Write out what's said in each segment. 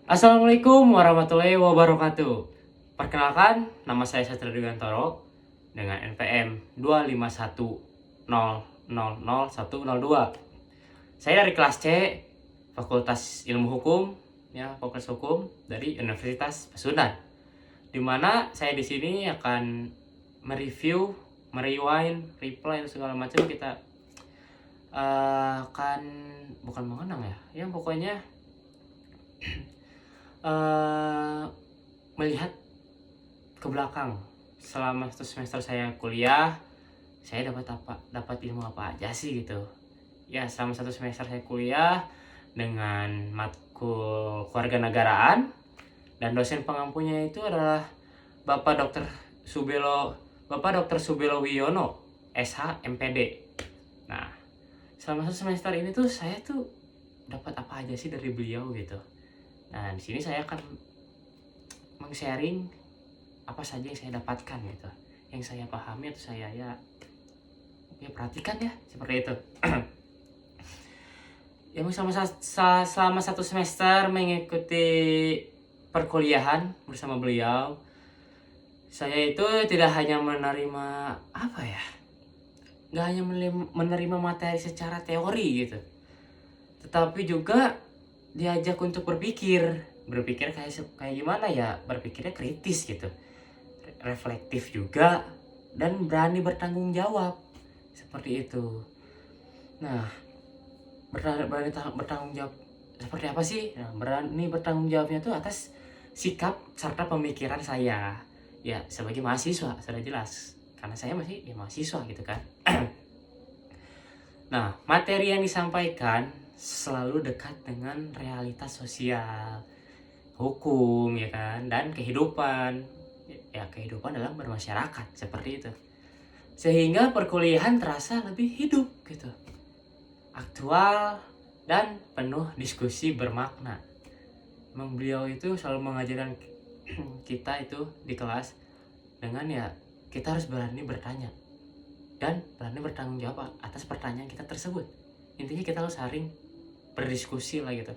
Assalamualaikum warahmatullahi wabarakatuh. Perkenalkan, nama saya Satrio Digantoro dengan NPM 251000102. Saya dari kelas C, Fakultas Ilmu Hukum, Fakultas Hukum dari Universitas Pasundan. Di mana saya di sini akan mereview, merewind, reply segala macam. Kita akan bukan mengenang ya, yang pokoknya melihat ke belakang selama 1 semester saya kuliah, saya dapat ilmu apa aja sih gitu ya. Selama 1 semester saya kuliah dengan matkul kewarganegaraan, dan dosen pengampunya itu adalah Subelo Bapak Dr. Subelo Wiono, SH MPD. Nah, selama 1 semester ini tuh saya tuh dapat apa aja sih dari beliau gitu. Nah, di sini saya akan meng-sharing apa saja yang saya dapatkan gitu, yang saya pahami atau saya ya perhatikan ya, seperti itu. Yang selama 1 semester mengikuti perkuliahan bersama beliau, saya itu tidak hanya menerima nggak hanya menerima materi secara teori gitu, tetapi juga diajak untuk berpikir kayak gimana ya, berpikirnya kritis gitu, reflektif juga, dan berani bertanggung jawab, seperti itu. Nah, berani bertanggung jawab seperti apa sih? Nah, berani bertanggung jawabnya tuh atas sikap serta pemikiran saya ya sebagai mahasiswa, sudah jelas karena saya masih ya mahasiswa gitu kan. Nah, materi yang disampaikan selalu dekat dengan realitas sosial, hukum ya kan, dan kehidupan dalam bermasyarakat, seperti itu. Sehingga perkuliahan terasa lebih hidup gitu, aktual, dan penuh diskusi bermakna. Memang beliau itu selalu mengajarkan kita itu di kelas dengan ya kita harus berani bertanya dan berani bertanggung jawab atas pertanyaan kita tersebut. Intinya kita harus saling berdiskusi lah gitu,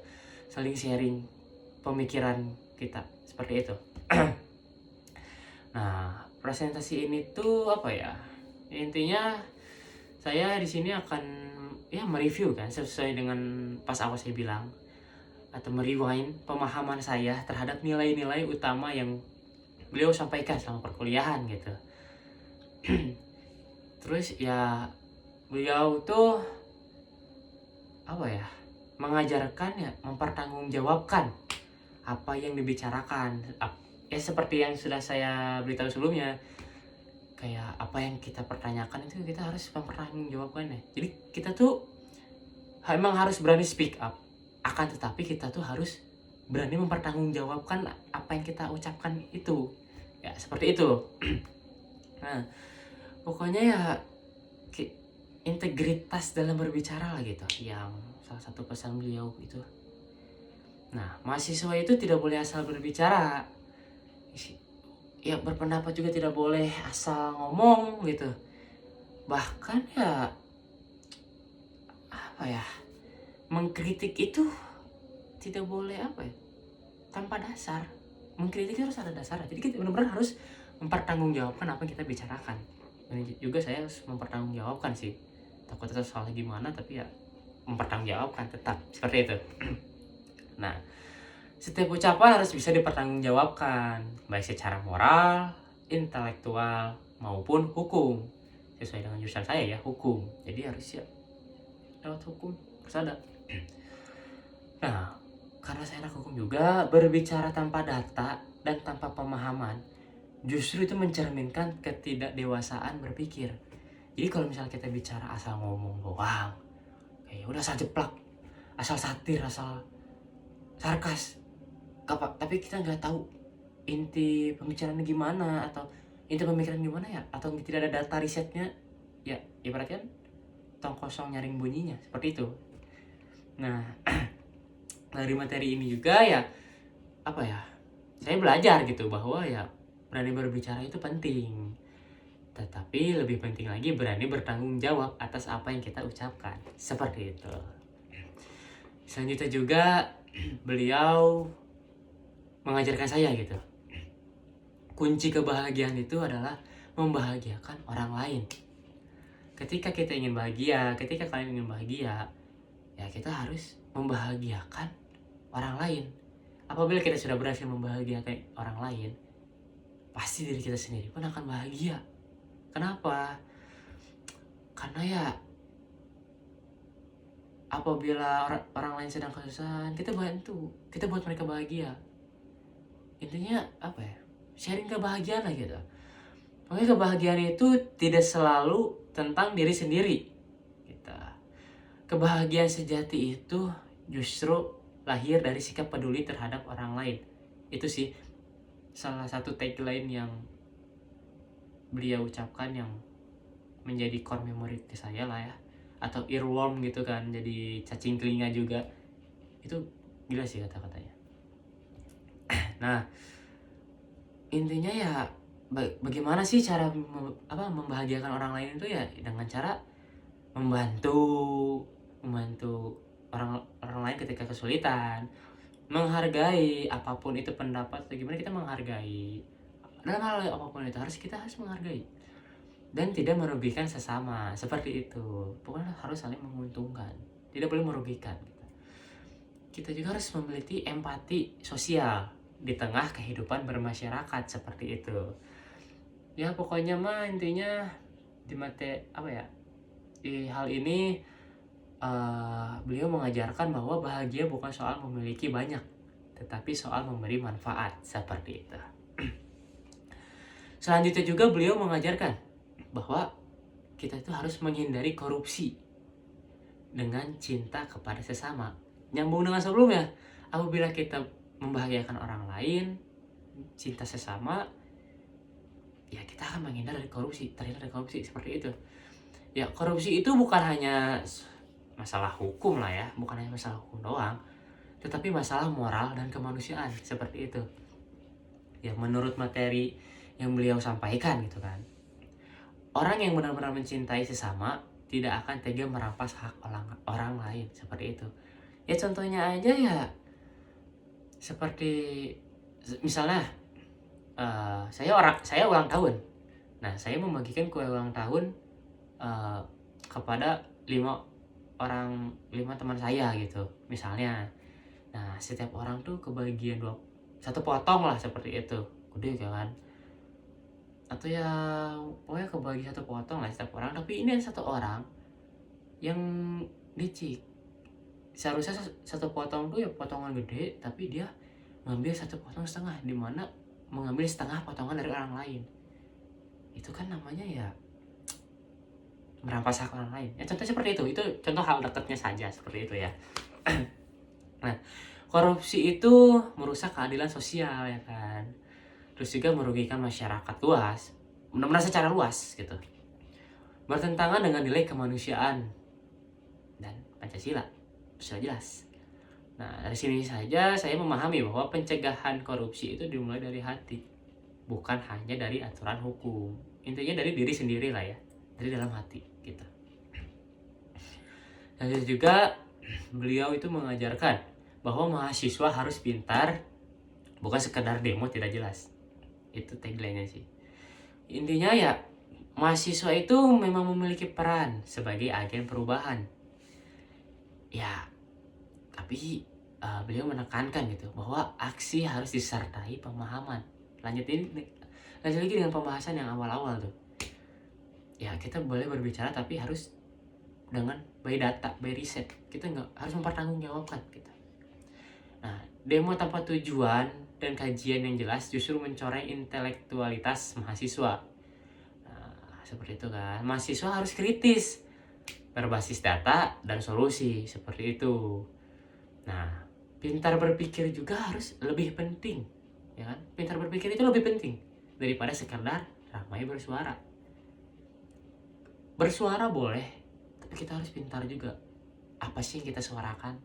saling sharing pemikiran kita, seperti itu. Nah, presentasi ini tuh apa ya? Intinya saya di sini akan ya mereview kan, sesuai dengan pas awal saya bilang, atau merewind pemahaman saya terhadap nilai-nilai utama yang beliau sampaikan selama perkuliahan gitu. Terus ya beliau tuh mengajarkan ya mempertanggungjawabkan apa yang dibicarakan. Ya seperti yang sudah saya beritahu sebelumnya, kayak apa yang kita pertanyakan itu kita harus mempertanggungjawabkannya. Jadi kita tuh emang harus berani speak up, akan tetapi kita tuh harus berani mempertanggungjawabkan apa yang kita ucapkan itu ya, seperti itu. Nah, pokoknya ya integritas dalam berbicara lah gitu, yang salah satu pesan beliau itu. Nah, mahasiswa itu tidak boleh asal berbicara ya, berpendapat juga tidak boleh asal ngomong gitu. Bahkan ya mengkritik itu tidak boleh tanpa dasar. Mengkritik harus ada dasar. Jadi kita benar-benar harus mempertanggungjawabkan apa yang kita bicarakan. Ini juga saya harus mempertanggungjawabkan sih, takutnya salah gimana, tapi ya mempertanggungjawabkan tetap, seperti itu. Nah, setiap ucapan harus bisa dipertanggungjawabkan, baik secara moral, intelektual, maupun hukum. Sesuai dengan jurusan saya ya, hukum. Jadi harus ya lewat hukum harus ada. Nah, karena saya anak hukum juga, berbicara tanpa data dan tanpa pemahaman justru itu mencerminkan ketidakdewasaan berpikir. Jadi kalau misalnya kita bicara asal ngomong doang, kayak udah asal jeplak, asal satir, asal sarkas, tapi kita nggak tahu inti pembicaraan gimana, atau inti pemikiran gimana ya, atau tidak ada data risetnya, ya ibaratnya tong kosong nyaring bunyinya, seperti itu. Nah, dari materi ini juga ya saya belajar gitu bahwa ya berani berbicara itu penting, tetapi lebih penting lagi berani bertanggung jawab atas apa yang kita ucapkan, seperti itu. Selanjutnya juga beliau mengajarkan saya gitu. Kunci kebahagiaan itu adalah membahagiakan orang lain. Ketika kita ingin bahagia, ketika kalian ingin bahagia, ya kita harus membahagiakan orang lain. Apabila kita sudah berhasil membahagiakan orang lain, pasti diri kita sendiri pun akan bahagia. Kenapa? Karena ya apabila orang lain sedang kesusahan, kita bantu, kita buat mereka bahagia. Intinya apa ya? Sharing kebahagiaan lah gitu. Makanya kebahagiaan itu tidak selalu tentang diri sendiri. Gitu. Kebahagiaan sejati itu justru lahir dari sikap peduli terhadap orang lain. Itu sih salah satu tagline yang beliau ucapkan yang menjadi core memory saya lah ya. Atau earworm gitu kan, jadi cacing telinga juga. Itu gila sih kata-katanya. Nah, intinya ya bagaimana sih cara membahagiakan orang lain itu ya dengan cara membantu orang lain ketika kesulitan, menghargai apapun itu pendapat atau gimana, kita menghargai dalam hal apapun itu kita harus menghargai dan tidak merugikan sesama, seperti itu. Pokoknya harus saling menguntungkan, tidak boleh merugikan. Kita juga harus memiliki empati sosial di tengah kehidupan bermasyarakat, seperti itu. Ya pokoknya mah intinya di hal ini beliau mengajarkan bahwa bahagia bukan soal memiliki banyak, tetapi soal memberi manfaat, seperti itu. Selanjutnya juga beliau mengajarkan bahwa kita itu harus menghindari korupsi dengan cinta kepada sesama. Nyambung dengan sebelumnya, apabila kita membahagiakan orang lain, cinta sesama, ya kita akan menghindar dari korupsi, terhindar dari korupsi, seperti itu. Ya korupsi itu bukan hanya masalah hukum lah ya, bukan hanya masalah hukum doang, tetapi masalah moral dan kemanusiaan, seperti itu. Ya menurut materi yang beliau sampaikan gitu kan, orang yang benar-benar mencintai sesama tidak akan tega merampas hak orang lain, seperti itu. Ya contohnya aja ya seperti misalnya saya ulang tahun. Nah, saya membagikan kue ulang tahun kepada 5 teman saya gitu misalnya. Nah, setiap orang tuh kebagian satu potong lah, seperti itu. Gede kan? Atau ya pokoknya kebagi satu potong lah setiap orang, tapi ini ada satu orang yang licik. Seharusnya satu potong tuh ya potongan gede, tapi dia ngambil satu potong setengah, dimana mengambil setengah potongan dari orang lain. Itu kan namanya ya merampas hak orang lain. Ya contoh seperti itu contoh hal dekatnya saja, seperti itu ya. Nah, korupsi itu merusak keadilan sosial ya kan. Terus juga merugikan masyarakat luas, benar-benar secara luas gitu. Bertentangan dengan nilai kemanusiaan dan Pancasila. Sudah jelas. Nah, dari sini saja saya memahami bahwa pencegahan korupsi itu dimulai dari hati, bukan hanya dari aturan hukum. Intinya dari diri sendiri lah ya, dari dalam hati gitu. Dan juga beliau itu mengajarkan bahwa mahasiswa harus pintar, bukan sekedar demo tidak jelas. Itu tagline-nya sih. Intinya ya mahasiswa itu memang memiliki peran sebagai agen perubahan. Ya, tapi beliau menekankan gitu bahwa aksi harus disertai pemahaman. Lanjut lagi dengan pembahasan yang awal-awal tuh. Ya kita boleh berbicara tapi harus dengan by data, by riset. Kita nggak harus mempertanggungjawabkan gitu. Nah, demo tanpa tujuan dan kajian yang jelas justru mencoreng intelektualitas mahasiswa. Nah, seperti itu kan. Mahasiswa harus kritis, berbasis data dan solusi, seperti itu. Nah, pintar berpikir juga harus lebih penting, ya kan? Pintar berpikir itu lebih penting daripada sekedar ramai bersuara. Bersuara boleh, tapi kita harus pintar juga. Apa sih yang kita suarakan?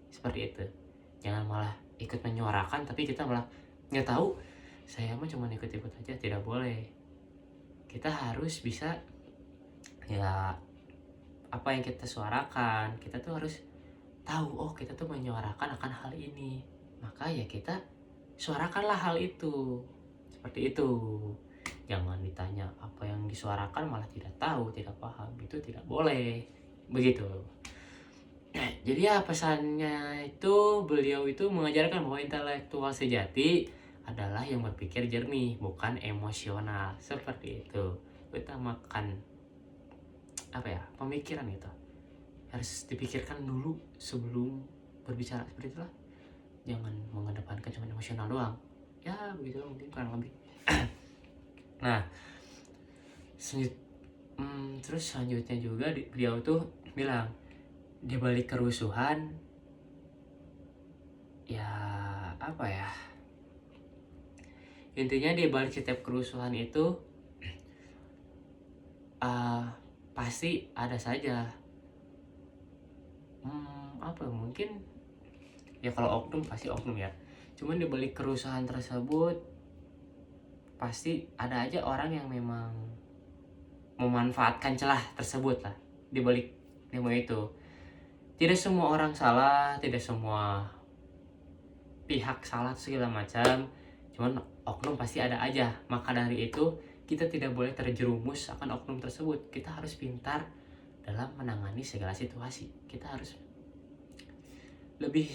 Seperti itu. Jangan malah ikut menyuarakan, tapi kita malah nggak tahu. Saya mah cuma ikut-ikut aja, tidak boleh. Kita harus bisa, ya apa yang kita suarakan, kita tuh harus tahu, oh kita tuh menyuarakan akan hal ini, maka ya kita suarakanlah hal itu. Seperti itu. Jangan ditanya apa yang disuarakan malah tidak tahu, tidak paham. Itu tidak boleh. Begitu. Nah, jadi ya pesannya itu, beliau itu mengajarkan bahwa intelektual sejati adalah yang berpikir jernih, bukan emosional. Seperti itu. Utamakan pemikiran itu. Harus dipikirkan dulu sebelum berbicara, seperti itulah. Jangan mengedepankan cuma emosional doang. Ya, begitu mungkin kurang lebih. Nah, terus selanjutnya juga beliau tuh bilang, di balik kerusuhan ya intinya di balik setiap kerusuhan itu pasti ada saja mungkin ya, kalau oknum pasti oknum ya, cuman di balik kerusuhan tersebut pasti ada aja orang yang memang memanfaatkan celah tersebut lah di balik demo itu. Tidak semua orang salah, tidak semua pihak salah segala macam, cuman oknum pasti ada aja. Maka dari itu kita tidak boleh terjerumus akan oknum tersebut. Kita harus pintar dalam menangani segala situasi. Kita harus lebih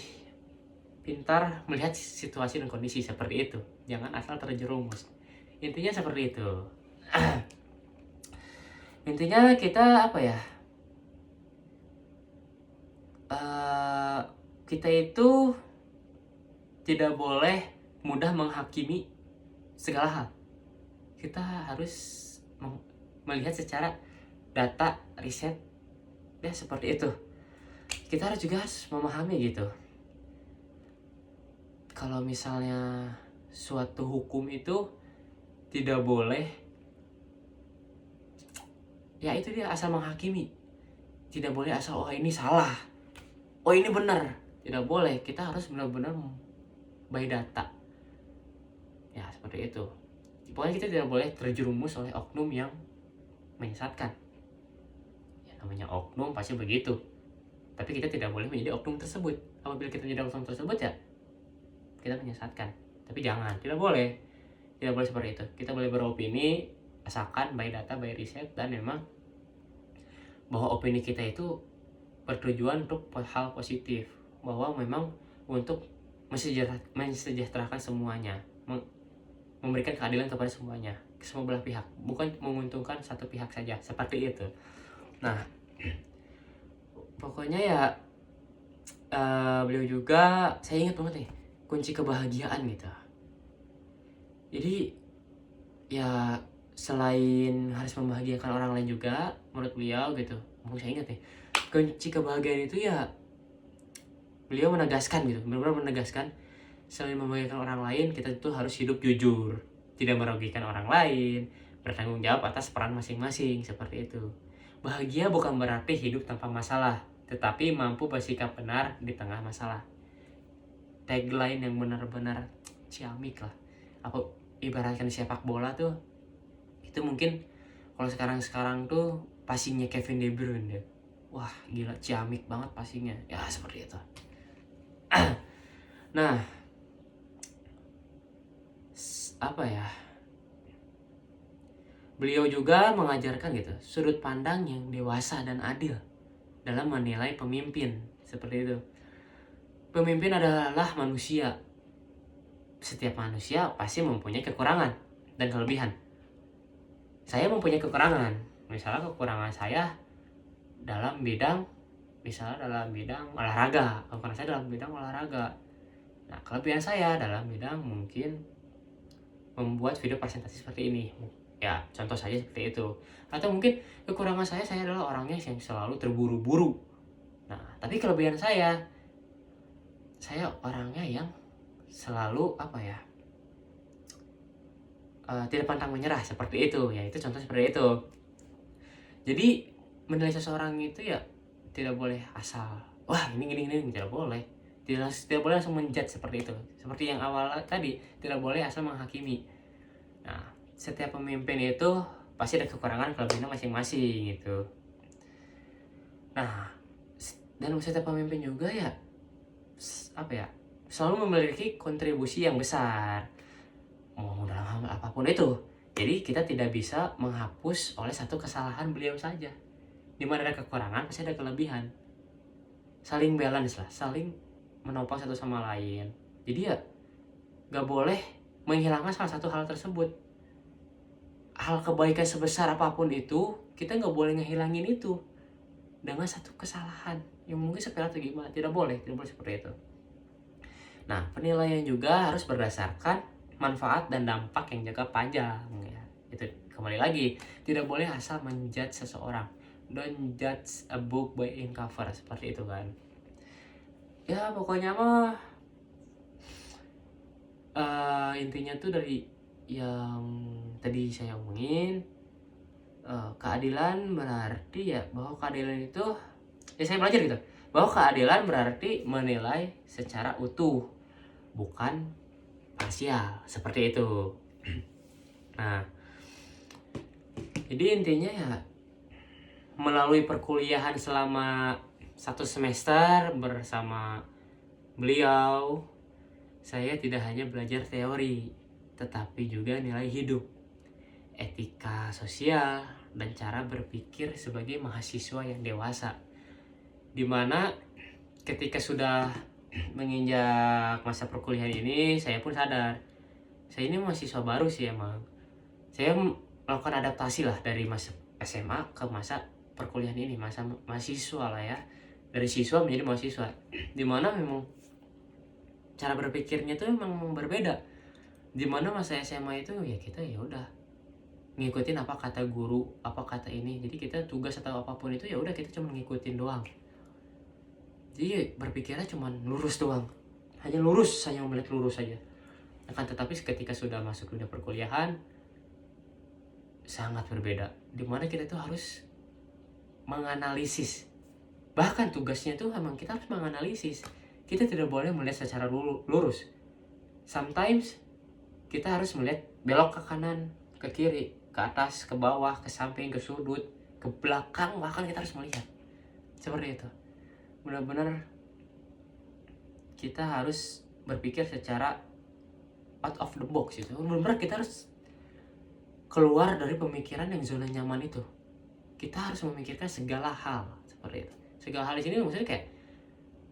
pintar melihat situasi dan kondisi seperti itu. Jangan asal terjerumus. Intinya seperti itu. Intinya kita kita itu tidak boleh mudah menghakimi segala hal. Kita harus melihat secara data, riset, ya seperti itu. Kita harus juga memahami gitu. Kalau misalnya suatu hukum itu tidak boleh, ya itu dia asal menghakimi. Tidak boleh asal ini salah, ini benar. Tidak boleh. Kita harus benar-benar by data. Ya seperti itu. Pokoknya kita tidak boleh terjerumus oleh oknum yang menyesatkan. Ya namanya oknum pasti begitu. Tapi kita tidak boleh menjadi oknum tersebut. Apabila kita menjadi oknum tersebut ya kita menyesatkan. Tapi jangan, tidak boleh. Tidak boleh seperti itu. Kita boleh beropini asalkan by data, by riset, dan memang bahwa opini kita itu bertujuan untuk hal positif, bahwa memang untuk mensejahterakan semuanya, memberikan keadilan kepada semuanya, semua belah pihak, bukan menguntungkan satu pihak saja, seperti itu. Nah, pokoknya ya beliau juga, saya ingat banget nih, kunci kebahagiaan gitu. Jadi ya selain harus membahagiakan orang lain juga, menurut beliau gitu, saya ingat nih, kunci kebahagiaan itu ya beliau menegaskan gitu, benar-benar menegaskan, selain membahagiakan orang lain, kita tuh harus hidup jujur, tidak merugikan orang lain, bertanggung jawab atas peran masing-masing, seperti itu. Bahagia bukan berarti hidup tanpa masalah, tetapi mampu bersikap benar di tengah masalah. Tagline yang benar-benar ciamik lah. Apa ibaratkan sepak bola tuh, itu mungkin kalau sekarang tuh passingnya Kevin De Bruyne deh. Wah gila, ciamik banget passingnya. Ya seperti itu. Nah, beliau juga mengajarkan gitu sudut pandang yang dewasa dan adil dalam menilai pemimpin, seperti itu. Pemimpin adalah manusia. Setiap manusia pasti mempunyai kekurangan dan kelebihan. Saya mempunyai kekurangan. Misalnya kekurangan saya dalam bidang olahraga. Kekurangan saya dalam bidang olahraga. Nah, kelebihan saya dalam bidang mungkin membuat video presentasi seperti ini. Ya, contoh saja seperti itu. Atau mungkin kekurangan saya adalah orangnya yang selalu terburu-buru. Nah, tapi kelebihan saya orangnya yang selalu tidak pantang menyerah, seperti itu. Ya, itu contoh seperti itu. Jadi menilai seseorang itu ya tidak boleh asal, wah ini tidak boleh. Tidak boleh langsung menjudge seperti itu. Seperti yang awal tadi, tidak boleh asal menghakimi. Nah, setiap pemimpin itu pasti ada kekurangan kelebihan masing-masing gitu. Nah, dan setiap pemimpin juga ya selalu memiliki kontribusi yang besar, mau dalam hal apapun itu. Jadi kita tidak bisa menghapus oleh satu kesalahan beliau saja. Di mana ada kekurangan pasti ada kelebihan. Saling balance lah, saling menopang satu sama lain. Jadi ya gak boleh menghilangkan salah satu hal tersebut. Hal kebaikan sebesar apapun itu, kita gak boleh ngehilangin itu dengan satu kesalahan yang mungkin sepele atau gimana. Tidak boleh seperti itu. Nah, penilaian juga harus berdasarkan manfaat dan dampak yang jangka panjang ya. Itu kembali lagi, tidak boleh asal menjudge seseorang. Don't judge a book by its cover, seperti itu kan. Ya pokoknya mah intinya tuh dari yang tadi saya omongin, keadilan berarti ya bahwa keadilan itu ya saya belajar gitu, bahwa keadilan berarti menilai secara utuh, bukan parsial, seperti itu. Nah, jadi intinya ya melalui perkuliahan selama 1 semester bersama beliau, saya tidak hanya belajar teori, tetapi juga nilai hidup, etika sosial, dan cara berpikir sebagai mahasiswa yang dewasa. Dimana ketika sudah menginjak masa perkuliahan ini, saya pun sadar saya ini mahasiswa baru sih emang. Saya melakukan adaptasi lah dari masa SMA ke masa perkuliahan ini, masa mahasiswa lah ya, dari siswa menjadi mahasiswa. Dimana memang cara berpikirnya tuh memang berbeda. Dimana masa SMA itu ya kita ya udah ngikutin apa kata guru, apa kata ini. Jadi kita tugas atau apapun itu ya udah kita cuma ngikutin doang. Jadi berpikirnya cuma lurus doang, hanya melihat lurus saja. Akan tetapi ketika sudah masuk dunia perkuliahan sangat berbeda, dimana kita tuh harus menganalisis. Bahkan tugasnya tuh emang kita harus menganalisis. Kita tidak boleh melihat secara lurus. Sometimes kita harus melihat belok ke kanan, ke kiri, ke atas, ke bawah, ke samping, ke sudut, ke belakang, bahkan kita harus melihat. Seperti itu. Benar-benar kita harus berpikir secara out of the box gitu. Benar-benar kita harus keluar dari pemikiran yang zona nyaman itu. Kita harus memikirkan segala hal seperti itu. Segala hal di sini maksudnya kayak